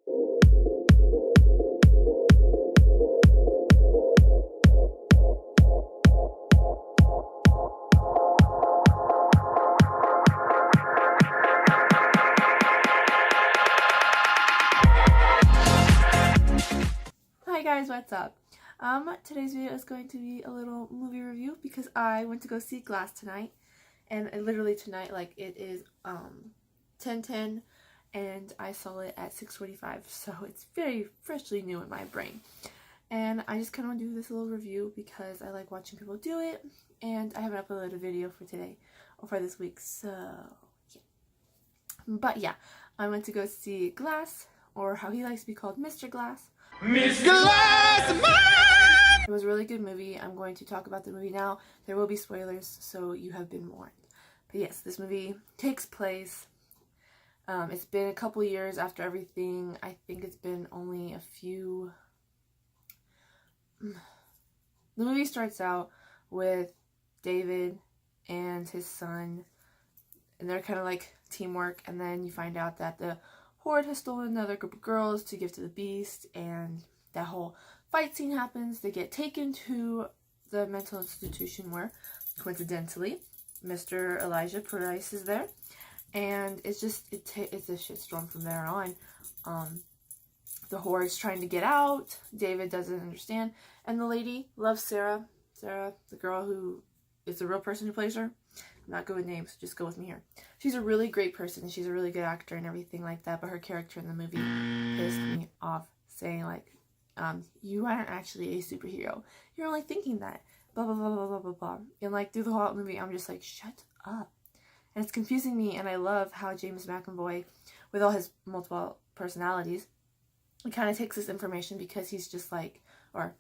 Hi guys, what's up? Today's video is going to be a little movie review because I went to go see Glass tonight, and literally tonight, like, it is 10:10 and I saw it at 6:45, so it's very freshly new in my brain. And I just kind of want to do this little review because I like watching people do it, and I haven't uploaded a video for today or for this week, so yeah. But yeah, I went to go see Glass, or how he likes to be called, Mr. Glass. Mr. Glass! It was a really good movie. I'm going to talk about the movie now. There will be spoilers, so you have been warned. But yes, this movie takes place. It's been a couple years after everything. I think it's been only a few. The movie starts out with David and his son, and they're kind of like teamwork, and then you find out that the Horde has stolen another group of girls to give to the Beast, and that whole fight scene happens. They get taken to the mental institution where, coincidentally, Mr. Elijah Price is there, and it's just, it's a shitstorm from there on. The Horde's trying to get out, David doesn't understand, and the lady loves Sarah, the girl who is the real person who plays her. I'm not good with names, just go with me here. She's a really great person, she's a really good actor and everything like that, but her character in the movie pissed me off, saying like, you aren't actually a superhero. You're only thinking that. Blah, blah, blah, blah, blah, blah, blah. And like, through the whole movie, I'm just like, shut up. And it's confusing me, and I love how James McAvoy, with all his multiple personalities, he kind of takes this information because he's just like, or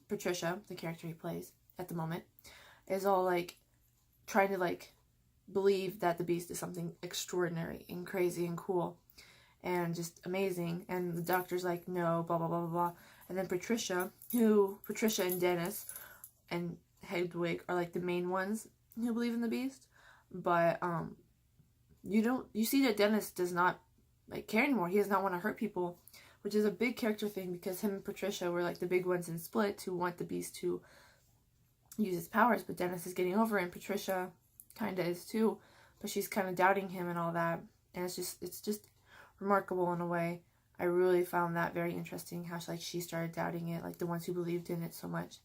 Patricia, the character he plays at the moment, is all like, trying to like believe that the Beast is something extraordinary and crazy and cool and just amazing, and the doctor's like, no, blah blah blah blah blah. And then Patricia and Dennis and Hedwig are like the main ones who believe in the Beast, but you see that Dennis does not like care anymore. He does not want to hurt people, which is a big character thing because him and Patricia were like the big ones in Split who want the Beast to use his powers, but Dennis is getting over it, and Patricia kind of is too, but she's kind of doubting him and all that, and it's just remarkable in a way. I really found that very interesting, how she started doubting it, like the ones who believed in it so much.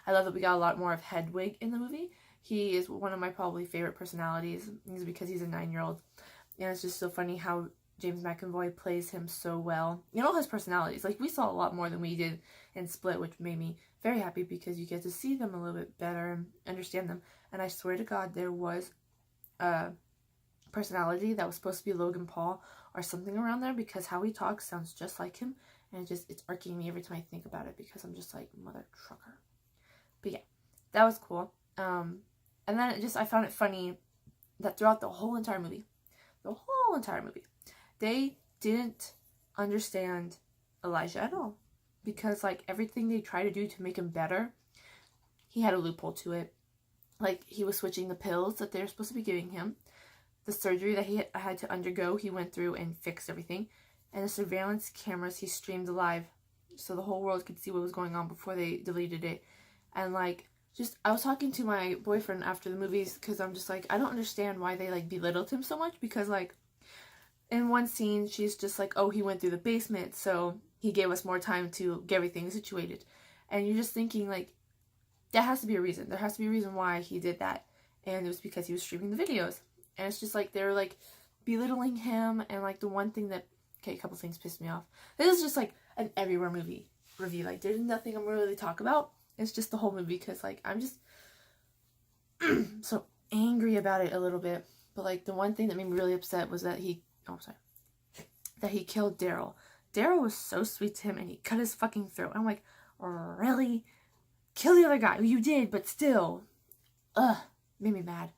I love that we got a lot more of Hedwig in the movie. He is one of my probably favorite personalities, because he's a 9-year-old, and it's just so funny how James McAvoy plays him so well. You know, his personalities, like we saw a lot more than we did in Split, which made me very happy because you get to see them a little bit better and understand them. And I swear to God, there was a personality that was supposed to be Logan Paul or something around there, because how he talks sounds just like him, and it's irking me every time I think about it because I'm just like, mother trucker. But yeah, that was cool. And then I found it funny that throughout the whole entire movie, they didn't understand Elijah at all, because like everything they try to do to make him better, he had a loophole to it. Like, he was switching the pills that they were supposed to be giving him, the surgery that he had to undergo, he went through and fixed everything, and the surveillance cameras he streamed live so the whole world could see what was going on before they deleted it. And like, I was talking to my boyfriend after the movies, because I'm just like, I don't understand why they like belittled him so much, because like in one scene she's just like, oh, he went through the basement, so he gave us more time to get everything situated. And you're just thinking like, that has to be a reason. There has to be a reason why he did that. And it was because he was streaming the videos. And it's just like, they're like belittling him. And like the one thing that, okay, a couple things pissed me off. This is just like an everywhere movie review. Like, there's nothing I'm really talk about. It's just the whole movie, because like, I'm just so angry about it a little bit. But like, the one thing that made me really upset was that he killed Daryl. Daryl was so sweet to him, and he cut his fucking throat. I'm like, really? Kill the other guy. Well, you did, but still. Made me mad.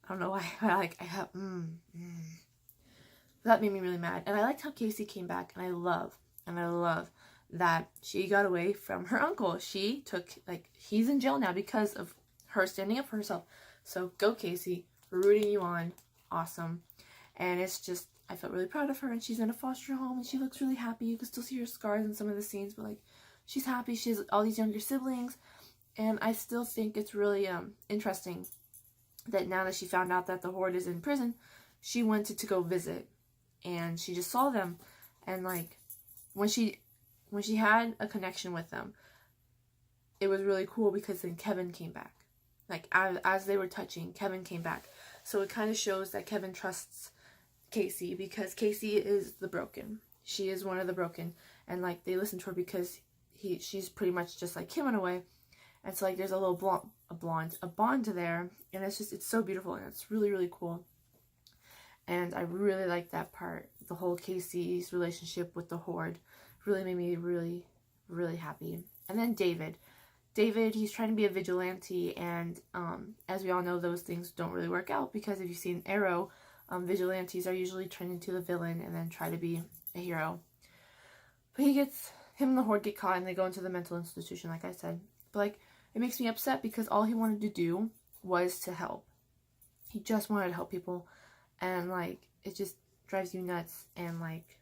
I don't know why. That made me really mad. And I liked how Casey came back, and I love that she got away from her uncle. She took, like, he's in jail now because of her standing up for herself. So go, Casey. We're rooting you on. Awesome. And it's just, I felt really proud of her, and she's in a foster home, and she looks really happy. You can still see her scars in some of the scenes, but like, she's happy. She has all these younger siblings, and I still think it's really interesting that now that she found out that the Horde is in prison, she wanted to go visit, and she just saw them, and like, when she had a connection with them, it was really cool because then Kevin came back. Like, as they were touching, Kevin came back. So it kind of shows that Kevin trusts Casey, because Casey is the broken. She is one of the broken, and like, they listen to her because she's pretty much just like him in a way. And so like, there's a little bond there, and it's so beautiful, and it's really, really cool. And I really like that part. The whole Casey's relationship with the Horde really made me really, really happy. And then David, he's trying to be a vigilante, and as we all know, those things don't really work out, because if you've seen Arrow, vigilantes are usually turned into the villain and then try to be a hero. But him and the Horde get caught, and they go into the mental institution, like I said. But like, it makes me upset because all he wanted to do was to help. He just wanted to help people, and like, it just drives you nuts. And like,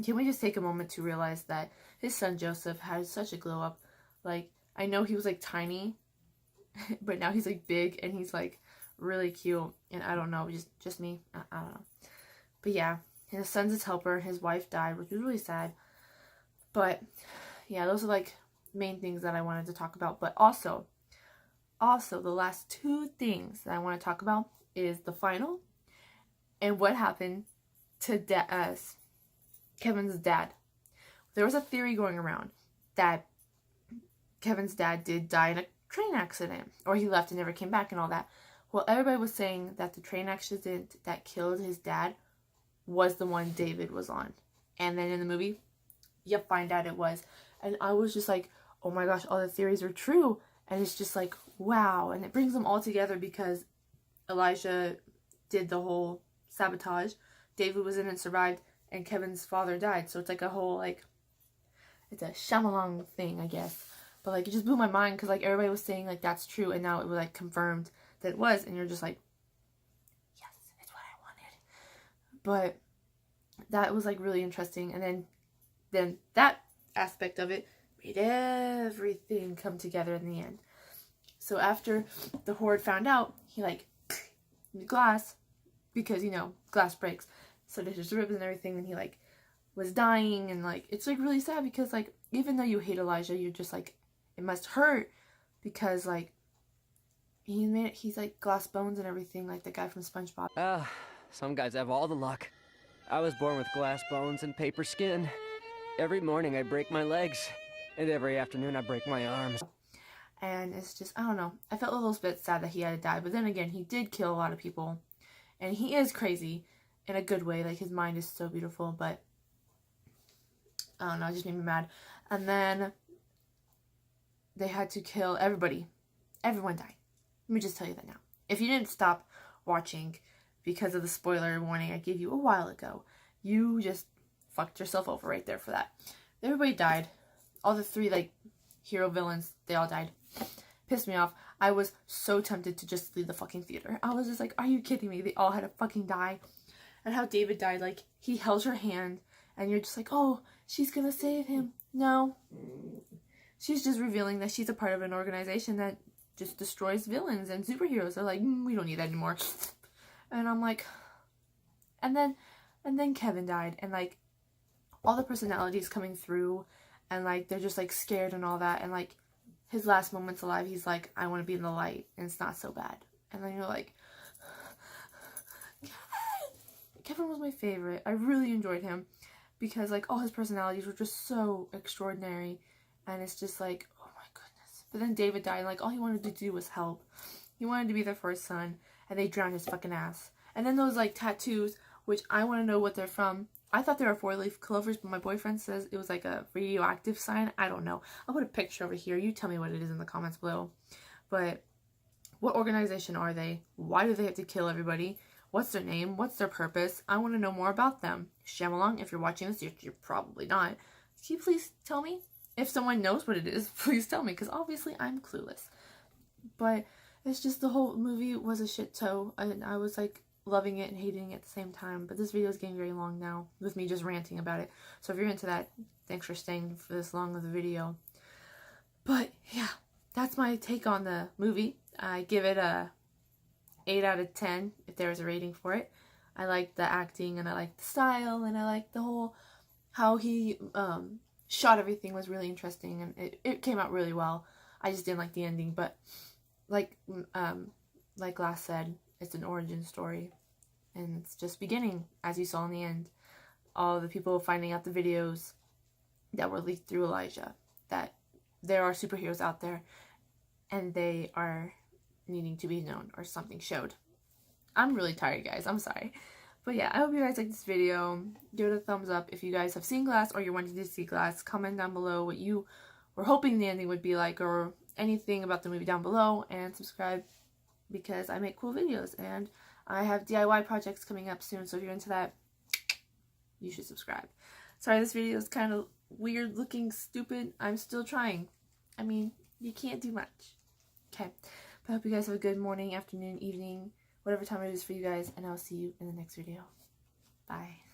can we just take a moment to realize that his son Joseph has such a glow up? Like, I know he was like tiny, but now he's like big, and he's like really cute. And I don't know, just me. I don't know. But yeah, his son's his helper. His wife died, which was really sad. But yeah, those are like main things that I wanted to talk about. But also the last two things that I want to talk about is the final and what happened to Kevin's dad. There was a theory going around that Kevin's dad did die in a train accident, or he left and never came back and all that. Well, everybody was saying that the train accident that killed his dad was the one David was on. And then in the movie, you find out it was. And I was just like, oh my gosh, all the theories are true. And it's just like, wow. And it brings them all together because Elijah did the whole sabotage. David was in and survived, and Kevin's father died. So it's like a whole, like, it's a Shyamalan thing, I guess. But like, it just blew my mind because like, everybody was saying like that's true, and now it was like confirmed that it was, and you're just like, yes, it's what I wanted. But that was like really interesting, and then that aspect of it made everything come together in the end. So after the Horde found out, he like glass, because you know glass breaks, so there's just ribs and everything, and he like was dying, and like, it's like really sad because like, even though you hate Elijah, you're just like, it must hurt because like, he's like glass bones and everything, like the guy from SpongeBob. Some guys have all the luck. I was born with glass bones and paper skin. Every morning I break my legs, and every afternoon I break my arms. And it's just, I don't know, I felt a little bit sad that he had to die, but then again, he did kill a lot of people, and he is crazy in a good way. Like, his mind is so beautiful, but I don't know, it just made me mad. And then they had to kill everybody. Everyone died. Let me just tell you that now. If you didn't stop watching because of the spoiler warning I gave you a while ago, you just fucked yourself over right there for that. Everybody died. All the three, like, hero villains, they all died. Pissed me off. I was so tempted to just leave the fucking theater. I was just like, are you kidding me? They all had to fucking die. And how David died, like, he held her hand, and you're just like, oh, she's gonna save him. No. She's just revealing that she's a part of an organization that just destroys villains and superheroes. They're like, we don't need that anymore. And I'm like, and then Kevin died, and like, all the personalities coming through, and like, they're just like scared and all that, and like, his last moments alive, he's like, I want to be in the light, and it's not so bad. And then you're like, Kevin was my favorite. I really enjoyed him because like, all his personalities were just so extraordinary, and it's just like, oh my goodness. But then David died, and like, all he wanted to do was help. He wanted to be there for his son, and they drowned his fucking ass. And then those like tattoos, which I want to know what they're from. I thought they were 4-leaf clovers, but my boyfriend says it was like a radioactive sign. I don't know. I'll put a picture over here. You tell me what it is in the comments below. But what organization are they? Why do they have to kill everybody? What's their name? What's their purpose? I want to know more about them. Shyamalan, if you're watching this, you're probably not. Can you please tell me? If someone knows what it is, please tell me, because obviously I'm clueless. But it's just, the whole movie was a shit show, and I was like, loving it and hating it at the same time. But this video is getting very long now with me just ranting about it. So if you're into that, thanks for staying for this long of the video. But yeah, that's my take on the movie. I give it a 8 out of 10 if there was a rating for it. I like the acting and I like the style and I like the whole how he shot everything was really interesting, and it came out really well. I just didn't like the ending, but like Glass said, it's an origin story and it's just beginning, as you saw in the end. All the people finding out the videos that were leaked through Elijah, that there are superheroes out there and they are needing to be known, or something showed. I'm really tired, guys. I'm sorry. But yeah, I hope you guys like this video. Give it a thumbs up if you guys have seen Glass or you're wanting to see Glass. Comment down below what you were hoping the ending would be like, or anything about the movie down below. And subscribe, because I make cool videos and I have DIY projects coming up soon. So if you're into that, you should subscribe. Sorry, this video is kind of weird looking, stupid. I'm still trying. I mean, you can't do much. Okay. But I hope you guys have a good morning, afternoon, evening, whatever time it is for you guys, and I'll see you in the next video. Bye.